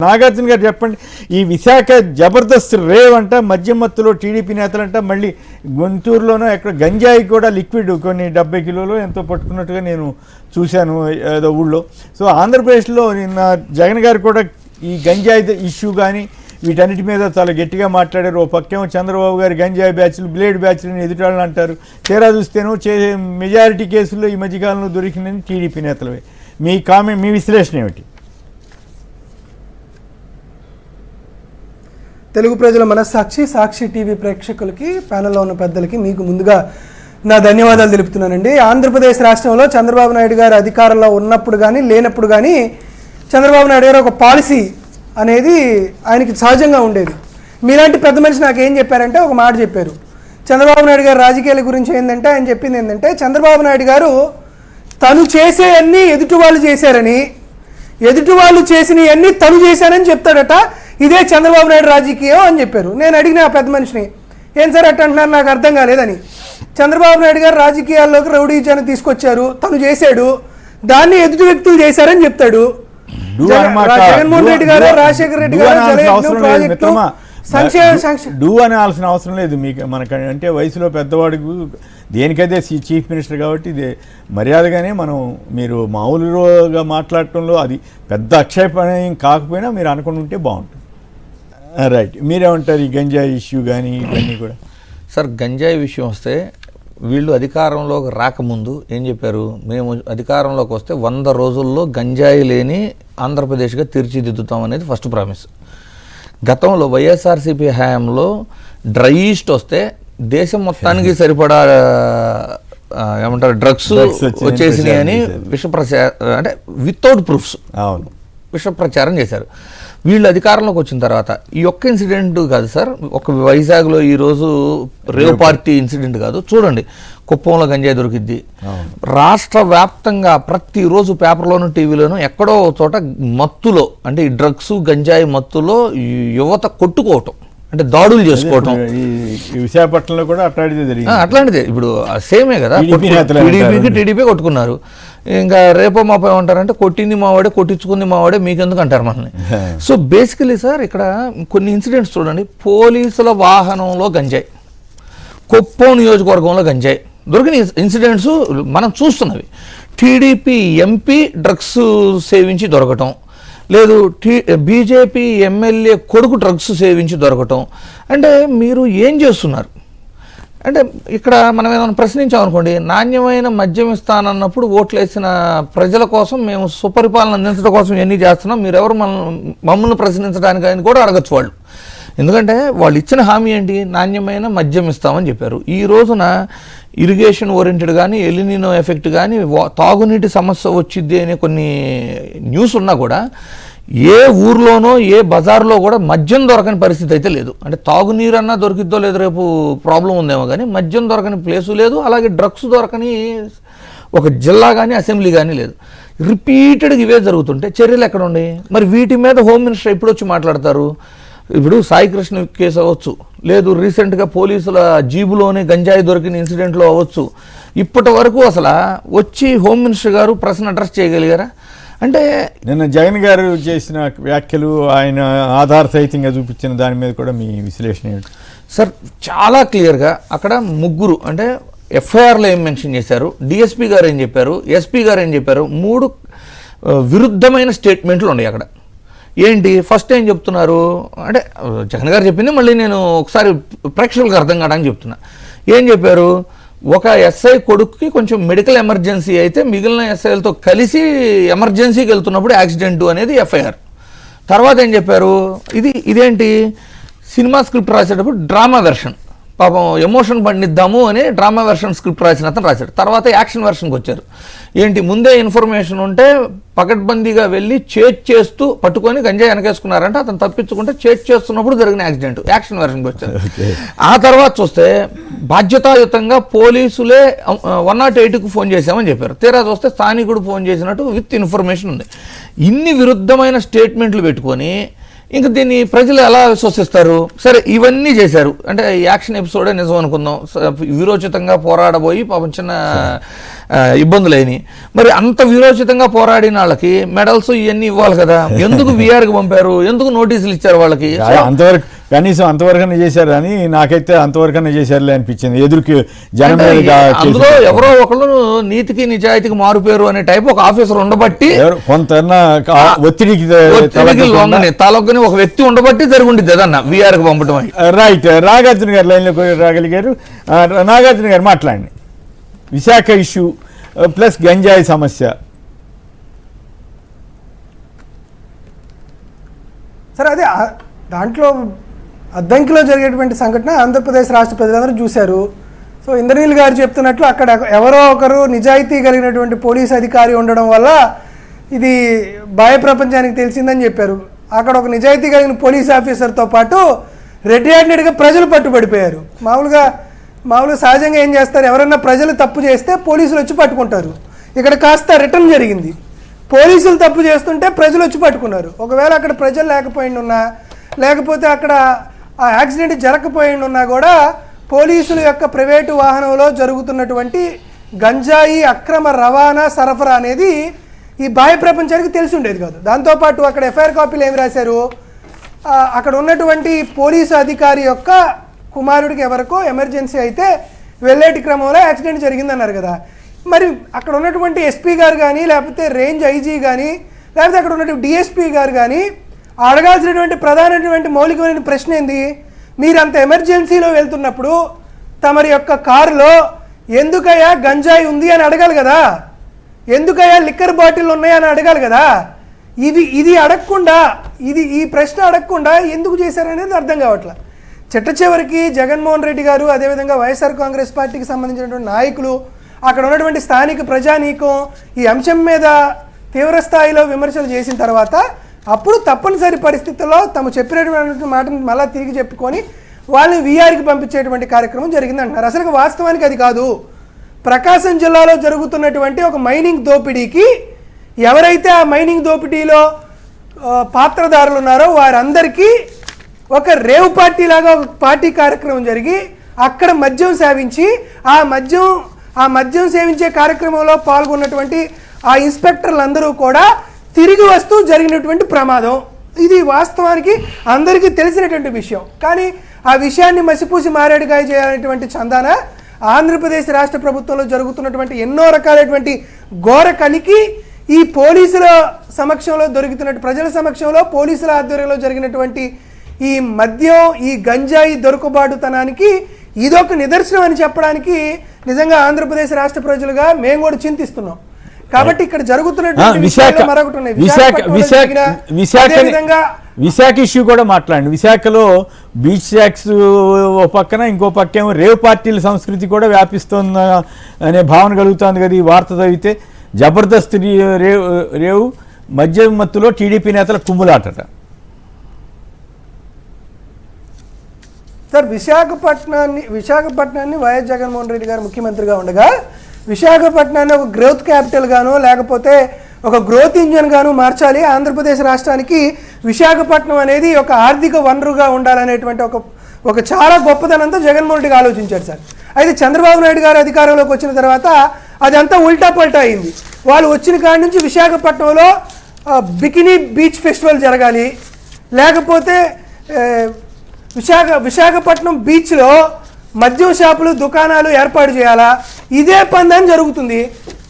నాగార్జున గారు చెప్పండి, ఈ విశాఖ జబర్దస్త్ రేవ్ అంట, మద్యమత్తులో టీడీపీ నేతలంట, మళ్ళీ గుంటూరులోనో ఎక్కడ గంజాయి కూడా లిక్విడ్ కొన్ని 70 కిలోలు ఎంతో పట్టుకున్నట్టుగా నేను చూశాను ఏదో ఊళ్ళో. సో ఆంధ్రప్రదేశ్లో నిన్న జగన్ గారు కూడా ఈ గంజాయి ఇష్యూ కానీ వీటన్నిటి మీద చాలా గట్టిగా మాట్లాడారు. ఓ పక్కేమో చంద్రబాబు గారు గంజాయి బ్యాచ్లు, బ్లేడ్ బ్యాచ్లు ఎదుటాళ్ళని అంటారు. తీరా చూస్తేనో మెజారిటీ కేసుల్లో ఈ మధ్యకాలంలో దొరికిందని టీడీపీ నేతలవే. మీ విశ్లేషణ ఏమిటి? తెలుగు ప్రజల మనస్సాక్షి, సాక్షి టీవీ ప్రేక్షకులకి, ప్యానెల్లో ఉన్న పెద్దలకి మీకు ముందుగా నా ధన్యవాదాలు తెలుపుతున్నానండి. ఆంధ్రప్రదేశ్ రాష్ట్రంలో చంద్రబాబు నాయుడు గారు అధికారంలో ఉన్నప్పుడు కానీ లేనప్పుడు కానీ చంద్రబాబు నాయుడు గారు ఒక పాలసీ అనేది ఆయనకి సహజంగా ఉండేది. మీలాంటి పెద్ద మనిషి నాకు ఏం చెప్పారంటే ఒక మాట చెప్పారు. చంద్రబాబు నాయుడు గారు రాజకీయాల గురించి ఏంటంటే ఆయన చెప్పింది ఏంటంటే, చంద్రబాబు నాయుడు గారు తను చేసేవన్నీ ఎదుటి వాళ్ళు చేశారని, ఎదుటి వాళ్ళు చేసినవన్నీ తను చేశానని చెప్తాడట. ఇదే చంద్రబాబు నాయుడు రాజకీయం అని చెప్పారు. నేను అడిగిన ఆ పెద్ద మనిషిని, ఏం సార్ అట్ట అంటున్నారు, నాకు అర్థం కాలేదని. చంద్రబాబు నాయుడు గారు రాజకీయాల్లోకి రౌడీజాన్ని తీసుకొచ్చారు, తను చేశాడు, దాన్ని ఎదుటి వ్యక్తులు చేశారని చెప్తాడు. జగన్మోహన్ రెడ్డి గారు, రాజశేఖర రెడ్డి గారు ప్రాజెక్టు డూ అనాల్సిన అవసరం లేదు మీకు. అంటే వయసులో పెద్దవాడికి దేనికైతే చీఫ్ మినిస్టర్ కాబట్టి ఇది మర్యాదగానే మీరు మామూలుగా మాట్లాడటంలో అది పెద్ద ఆక్షేపణ కాకపోయినా మీరు అనుకుని ఉంటే బాగుంటుంది. రైట్, మీరేమంటారు ఈ గంజాయి ఇష్యూ కానీ ఇవన్నీ కూడా? సార్, గంజాయి విషయం వస్తే వీళ్ళు అధికారంలోకి రాకముందు ఏం చెప్పారు, మేము అధికారంలోకి వస్తే 100 రోజుల్లో గంజాయి లేని ఆంధ్రప్రదేశ్గా తీర్చిదిద్దుతాం అనేది ఫస్ట్ ప్రామిస్. గతంలో వైఎస్ఆర్సీపీ హయాంలో డ్రై ఈస్ట్ వస్తే దేశం మొత్తానికి సరిపడా ఏమంటారు డ్రగ్స్ వచ్చేసినాయి అని అంటే వితౌట్ ప్రూఫ్స్ విష ప్రచారం చేశారు. వీళ్ళు అధికారంలోకి వచ్చిన తర్వాత ఈ ఒక్క ఇన్సిడెంట్ కాదు సార్, ఒక వైజాగ్లో ఈరోజు రేవ్ పార్టీ ఇన్సిడెంట్ కాదు, చూడండి కుప్పంలో గంజాయి దొరికిద్ది. రాష్ట్ర వ్యాప్తంగా ప్రతిరోజు పేపర్లోను టీవీలోను ఎక్కడో చోట మత్తులో, అంటే ఈ డ్రగ్స్ గంజాయి మత్తులో యువత కొట్టుకోవటం, అంటే దాడులు చేసుకోవటం. విశాఖపట్నంలో కూడా అట్లాంటిదే. ఇప్పుడు సేమే కదా, టీడీపీ కొట్టుకున్నారు. ఇంకా రేపో మాపో ఏమంటారంటే కొట్టింది మావాడే, కొట్టించుకుంది మావాడే, మీకెందుకు అంటారు మనల్ని. సో బేసికలీ సార్ ఇక్కడ కొన్ని ఇన్సిడెంట్స్ చూడండి. పోలీసుల వాహనంలో గంజాయి, కుప్పం నియోజకవర్గంలో గంజాయి దొరికిన ఇన్సిడెంట్స్ మనం చూస్తున్నవి. టీడీపీ ఎంపీ డ్రగ్స్ సేవించి దొరకటం, లేదు బీజేపీ ఎమ్మెల్యే కొడుకు డ్రగ్స్ సేవించి దొరకటం. అంటే మీరు ఏం చేస్తున్నారు అంటే ఇక్కడ మనం ఏమైనా ప్రశ్నించామనుకోండి, నాణ్యమైన మద్యం ఇస్తానన్నప్పుడు ఓట్లు వేసిన ప్రజల కోసం మేము సుపరిపాలన అందించడం కోసం ఎన్ని చేస్తున్నాం, మీరెవరు మమ్మల్ని ప్రశ్నించడానికి అని కూడా అడగచ్చు వాళ్ళు. ఎందుకంటే వాళ్ళు ఇచ్చిన హామీ ఏంటి, నాణ్యమైన మద్యం ఇస్తామని చెప్పారు. ఈ రోజున ఇరిగేషన్ ఓరియంటెడ్ కానీ, ఎలినినో ఎఫెక్ట్ కానీ, తాగునీటి సమస్య వచ్చిద్ది అనే కొన్ని న్యూస్ ఉన్నా కూడా ఏ ఊర్లోనో ఏ బజార్లో కూడా మద్యం దొరకని పరిస్థితి అయితే లేదు. అంటే తాగునీరు అన్నా దొరికిద్దో లేదు రేపు ప్రాబ్లం ఉందేమో, కానీ మద్యం దొరకని ప్లేసు లేదు. అలాగే డ్రగ్స్ దొరకని ఒక జిల్లా కానీ అసెంబ్లీ కానీ లేదు. రిపీటెడ్గా ఇవే జరుగుతుంటే చర్యలు ఎక్కడ ఉన్నాయి మరి? వీటి మీద హోమ్ మినిస్టర్ ఎప్పుడు వచ్చి మాట్లాడతారు? ఇప్పుడు సాయి కృష్ణ కేసు అవ్వచ్చు, లేదు రీసెంట్గా పోలీసుల జీబులోనే గంజాయి దొరికిన ఇన్సిడెంట్లో అవ్వచ్చు, ఇప్పటి వరకు అసలు వచ్చి హోమ్ మినిస్టర్ గారు ప్రశ్న అడ్రస్ చేయగలిగారా? అంటే నిన్న జగన్ గారు చేసిన వ్యాఖ్యలు, ఆయన ఆధార సహితంగా చూపించిన దాని మీద కూడా మీ విశ్లేషణ ఏంటి సార్? చాలా క్లియర్గా అక్కడ ముగ్గురు, అంటే ఎఫ్ఐఆర్లో ఏం మెన్షన్ చేశారు, డిఎస్పీ గారు ఏం చెప్పారు, ఎస్పీ గారు ఏం చెప్పారు, 3 విరుద్ధమైన స్టేట్మెంట్లు ఉన్నాయి అక్కడ. ఏంటి, ఫస్ట్ ఏం చెప్తున్నారు అంటే జగన్ గారు చెప్పింది మళ్ళీ నేను ఒకసారి ప్రేక్షకులకు అర్థం కావడానికి చెప్తున్నా. ఏం చెప్పారు, ఒక ఎస్ఐ కొడుకుకి కొంచెం మెడికల్ ఎమర్జెన్సీ అయితే మిగిలిన ఎస్ఐలతో కలిసి ఎమర్జెన్సీకి వెళ్తున్నప్పుడు యాక్సిడెంట్ అనేది ఎఫ్ఐఆర్. తర్వాత ఏం చెప్పారు, ఇదేంటి సినిమా స్క్రిప్ట్ రాసేటప్పుడు డ్రామా వెర్షన్, పాపం ఎమోషన్ పండిద్దాము అని డ్రామా వెర్షన్ స్క్రిప్ట్ రాసిన అతను రాశాడు. తర్వాత యాక్షన్ వెర్షన్కి వచ్చారు. ఏంటి, ముందే ఇన్ఫర్మేషన్ ఉంటే పకడ్బందీగా వెళ్ళి చేజ్ చేస్తూ పట్టుకొని గంజాయి వెనకేసుకున్నారంటే అతను తప్పించుకుంటే చేజ్ చేస్తున్నప్పుడు జరిగిన యాక్సిడెంట్, యాక్షన్ వెర్షన్కి వచ్చారు. ఆ తర్వాత చూస్తే బాధ్యతాయుతంగా పోలీసులే 108కు ఫోన్ చేశామని చెప్పారు. తీరా చూస్తే స్థానికుడు ఫోన్ చేసినట్టు విత్ ఇన్ఫర్మేషన్ ఉంది. ఇన్ని విరుద్ధమైన స్టేట్మెంట్లు పెట్టుకొని ఇంకా దీన్ని ప్రజలు ఎలా విశ్వసిస్తారు? సరే ఇవన్నీ చేశారు అంటే యాక్షన్ ఎపిసోడే నిజం అనుకుందాం, వీరోచితంగా పోరాడబోయి పాపం చిన్న ఇబ్బందులేని, మరి అంత వీరోచితంగా పోరాడిన వాళ్ళకి మెడల్స్ ఇవన్నీ ఇవ్వాలి కదా, ఎందుకు వీఆర్కి పంపారు, ఎందుకు నోటీసులు ఇచ్చారు వాళ్ళకి? అంతవరకు కనీసం అంతవరకనే చేశారు అని నాకైతే అంతవరకనే చేశారులే అనిపించింది. ఎదురుకి జనం అందులో ఎవరో ఒకళ్ళు నీతికి నిజాయితీకి మారుపేరు అనే టైప్ ఒక ఆఫీసర్ ఉండబట్టి కొంత ఒత్తిడికి తలొగ్గని ఒక వ్యక్తి ఉండబట్టి జరుగుండిద్ది అదన్న వీఆర్కి పంపడం. రైట్, నాగార్జున గారు లైన్లోకి రాగలిగారు. నాగార్జున గారు మాట్లాడండి. విశాఖ ఇష్యూ ప్లస్ గంజాయి సమస్య. సరే, అదే దాంట్లో అద్దంకిలో జరిగేటువంటి సంఘటన ఆంధ్రప్రదేశ్ రాష్ట్ర ప్రజలందరూ చూశారు. సో ఇంద్రనీల్ గారు చెప్తున్నట్లు అక్కడ ఎవరో ఒకరు నిజాయితీ కలిగినటువంటి పోలీస్ అధికారి ఉండడం వల్ల ఇది బాహ్య ప్రపంచానికి తెలిసిందని చెప్పారు. అక్కడ ఒక నిజాయితీ కలిగిన పోలీస్ ఆఫీసర్తో పాటు రెడ్ హ్యాండెడ్గా ప్రజలు పట్టుబడిపోయారు. మామూలుగా సహజంగా ఏం చేస్తారు, ఎవరన్నా ప్రజలు తప్పు చేస్తే పోలీసులు వచ్చి పట్టుకుంటారు. ఇక్కడ కాస్త రిటర్న్ జరిగింది. పోలీసులు తప్పు చేస్తుంటే ప్రజలు వచ్చి పట్టుకున్నారు. ఒకవేళ అక్కడ ప్రజలు లేకపోయిండున్నా, లేకపోతే అక్కడ ఆ యాక్సిడెంట్ జరగకపోయిండున్నా కూడా పోలీసుల యొక్క ప్రైవేటు వాహనంలో జరుగుతున్నటువంటి గంజాయి అక్రమ రవాణా సరఫరా అనేది ఈ బాహ్య ప్రపంచానికి తెలిసి ఉండేది కాదు. దాంతోపాటు అక్కడ ఎఫ్ఐఆర్ కాపీలు ఏమి రాశారు, అక్కడ ఉన్నటువంటి పోలీసు అధికారి యొక్క కుమారుడికి ఎవరికో ఎమర్జెన్సీ అయితే వెళ్ళేటి క్రమంలో యాక్సిడెంట్ జరిగిందన్నారు కదా. మరి అక్కడ ఉన్నటువంటి ఎస్పీ గారు కానీ, లేకపోతే రేంజ్ ఐజీ కానీ, లేకపోతే అక్కడ ఉన్నటువంటి డిఎస్పీ గారు కానీ అడగాల్సినటువంటి ప్రధానమైనటువంటి మౌలికమైన ప్రశ్న ఏంది, మీరు అంత ఎమర్జెన్సీలో వెళ్తున్నప్పుడు తమరి యొక్క కారులో ఎందుకయ్యా గంజాయి ఉంది అని అడగాలి కదా, ఎందుకయ్యా లిక్కర్ బాటిల్ ఉన్నాయని అడగాలి కదా. ఇది అడగకుండా, ఈ ప్రశ్న అడగకుండా ఎందుకు చేశారనేది అర్థం కావట్లా. చిట్ట చివరికి జగన్మోహన్ రెడ్డి గారు, అదేవిధంగా వైఎస్ఆర్ కాంగ్రెస్ పార్టీకి సంబంధించినటువంటి నాయకులు, అక్కడ ఉన్నటువంటి స్థానిక ప్రజానీకం ఈ అంశం మీద తీవ్రస్థాయిలో విమర్శలు చేసిన తర్వాత అప్పుడు తప్పనిసరి పరిస్థితుల్లో తాము చెప్పినటువంటి మాటను మళ్ళీ తిరిగి చెప్పుకొని వాళ్ళని వీఆర్కి పంపించేటువంటి కార్యక్రమం జరిగిందంటున్నారు. అసలు వాస్తవానికి అది కాదు. ప్రకాశం జిల్లాలో జరుగుతున్నటువంటి ఒక మైనింగ్ దోపిడీకి ఎవరైతే ఆ మైనింగ్ దోపిడీలో పాత్రదారులు ఉన్నారో వారందరికీ ఒక రేవ్ పార్టీ లాగా ఒక పార్టీ కార్యక్రమం జరిగి అక్కడ మద్యం సేవించి ఆ మద్యం సేవించే కార్యక్రమంలో పాల్గొన్నటువంటి ఆ ఇన్స్పెక్టర్లందరూ కూడా తిరిగి వస్తూ జరిగినటువంటి ప్రమాదం. ఇది వాస్తవానికి అందరికీ తెలిసినటువంటి విషయం. కానీ ఆ విషయాన్ని మసిపూసి మారేడుగాయ చేయాలనేటువంటి చందాన ఆంధ్రప్రదేశ్ రాష్ట్ర ప్రభుత్వంలో జరుగుతున్నటువంటి ఎన్నో రకాలైనటువంటి ఘోర కనికి ఈ పోలీసుల సమక్షంలో దొరుకుతున్నట్టు, ప్రజల సమక్షంలో పోలీసుల ఆధ్వర్యంలో జరిగినటువంటి ఈ మద్యం, ఈ గంజాయి దొరకబాటుతనానికి ఇదొక నిదర్శనం అని చెప్పడానికి నిజంగా ఆంధ్రప్రదేశ్ రాష్ట్ర ప్రజలుగా మేము కూడా చింతిస్తున్నాం. కాబట్టి ఇక్కడ జరుగుతున్నటువంటి విశాఖ ఇష్యూ కూడా మాట్లాడండి. విశాఖలో బీచ్ ట్యాక్స్ ఓ పక్కన, ఇంకో పక్కేమో రేవ్ పార్టీల సంస్కృతి కూడా వ్యాపిస్తోంది అనే భావన కలుగుతుంది కదా ఈ వార్త చదివితే. జబర్దస్త్ రేవు మద్యం మత్తులో టీడీపీ నేతల కుమ్ములాటట. సార్, విశాఖపట్నాన్ని వైఎస్ జగన్మోహన్ రెడ్డి గారు ముఖ్యమంత్రిగా ఉండగా విశాఖపట్నాన్ని ఒక గ్రోత్ క్యాపిటల్ గాను, లేకపోతే ఒక గ్రోత్ ఇంజన్ గాను మార్చాలి, ఆంధ్రప్రదేశ్ రాష్ట్రానికి విశాఖపట్నం అనేది ఒక ఆర్థిక వనరుగా ఉండాలనేటువంటి ఒక చాలా గొప్పదనంతో జగన్మోహన్ రెడ్డిగా ఆలోచించారు సార్. అయితే చంద్రబాబు నాయుడు గారు అధికారంలోకి వచ్చిన తర్వాత అదంతా ఉల్టా పల్టా అయింది. వాళ్ళు వచ్చిన కాడి నుంచి విశాఖపట్నంలో బికినీ బీచ్ ఫెస్టివల్ జరగాలి, లేకపోతే విశాఖపట్నం బీచ్లో మద్యం షాపులు, దుకాణాలు ఏర్పాటు చేయాలా, ఇదే పందని జరుగుతుంది.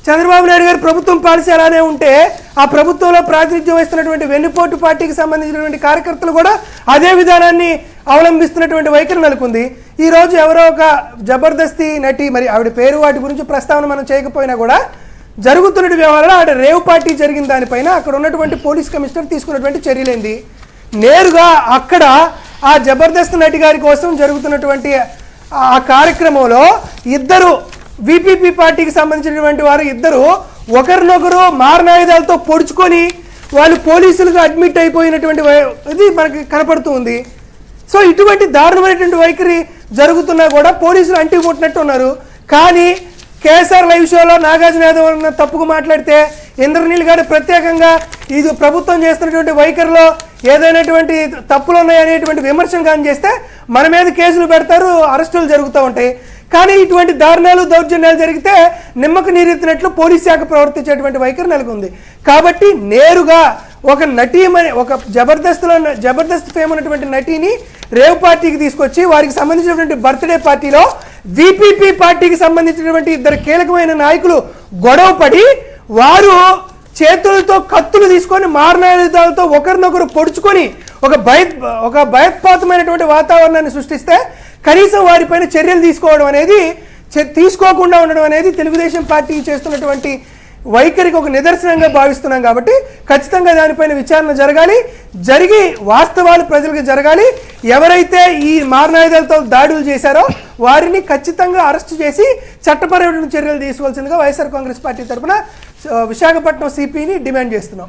చంద్రబాబు నాయుడు గారు ప్రభుత్వం పాలసీ అలానే ఉంటే ఆ ప్రభుత్వంలో ప్రాతినిధ్యం వహిస్తున్నటువంటి వెన్నుపోటు పార్టీకి సంబంధించినటువంటి కార్యకర్తలు కూడా అదే విధానాన్ని అవలంబిస్తున్నటువంటి వైఖరి నెలకొంది. ఈరోజు ఎవరో ఒక జబర్దస్తి నటి, మరి ఆవిడ పేరు వాటి గురించి ప్రస్తావన మనం చేయకపోయినా కూడా జరుగుతున్న వ్యవహారంలో ఆవిడ రేవ్ పార్టీ జరిగిన దానిపైన అక్కడ ఉన్నటువంటి పోలీస్ కమిషనర్ తీసుకున్నటువంటి చర్యలేంది. నేరుగా అక్కడ ఆ జబర్దస్త్ నటి గారి కోసం జరుగుతున్నటువంటి ఆ కార్యక్రమంలో ఇద్దరు విపిపి పార్టీకి సంబంధించినటువంటి వారు ఇద్దరు ఒకరినొకరు మారణాయుధాలతో పొడుచుకొని వాళ్ళు పోలీసులుగా అడ్మిట్ అయిపోయినటువంటి ఇది మనకి కనపడుతూ ఉంది. సో ఇటువంటి దారుణమైనటువంటి వైఖరి జరుగుతున్నా కూడా పోలీసులు అంటిముట్టినట్టు ఉన్నారు. కానీ కేఎస్ఆర్ లైవ్ షోలో నాగార్జున యాదవ్ తప్పుకు మాట్లాడితే ఇంద్రనీల్ గారు ప్రత్యేకంగా ఇది ప్రభుత్వం చేస్తున్నటువంటి వైఖరిలో ఏదైనటువంటి తప్పులు ఉన్నాయనేటువంటి విమర్శను కానీ చేస్తే మన మీద కేసులు పెడతారు, అరెస్టులు జరుగుతూ ఉంటాయి. కానీ ఇటువంటి దారుణాలు దౌర్జన్యాలు జరిగితే నిమ్మకు నీరెత్తినట్లు పోలీస్ శాఖ ప్రవర్తించేటువంటి వైఖరి నెలకొంది. కాబట్టి నేరుగా ఒక నటీమని, ఒక జబర్దస్త్ ఫేమ్ ఉన్నటువంటి నటిని రేవ్ పార్టీకి తీసుకొచ్చి వారికి సంబంధించినటువంటి బర్త్డే పార్టీలో విపిపి పార్టీకి సంబంధించినటువంటి ఇద్దరు కీలకమైన నాయకులు గొడవ పడి వారు చేతులతో కత్తులు తీసుకొని మారణాయుధాలతో ఒకరినొకరు పొడుచుకొని ఒక భయోత్పాతమైనటువంటి వాతావరణాన్ని సృష్టిస్తే కనీసం వారిపైన చర్యలు తీసుకోకుండా ఉండడం అనేది తెలుగుదేశం పార్టీ చేస్తున్నటువంటి వైఖరికి ఒక నిదర్శనంగా భావిస్తున్నాం. కాబట్టి ఖచ్చితంగా దానిపైన విచారణ జరిగి వాస్తవాలు ప్రజలకు జరగాలి. ఎవరైతే ఈ మారణాయుధాలతో దాడులు చేశారో వారిని ఖచ్చితంగా అరెస్టు చేసి చట్టపరమైన చర్యలు తీసుకోవాల్సిందిగా వైఎస్ఆర్ కాంగ్రెస్ పార్టీ తరఫున విశాఖపట్నం సిపిని డిమాండ్ చేస్తున్నాం.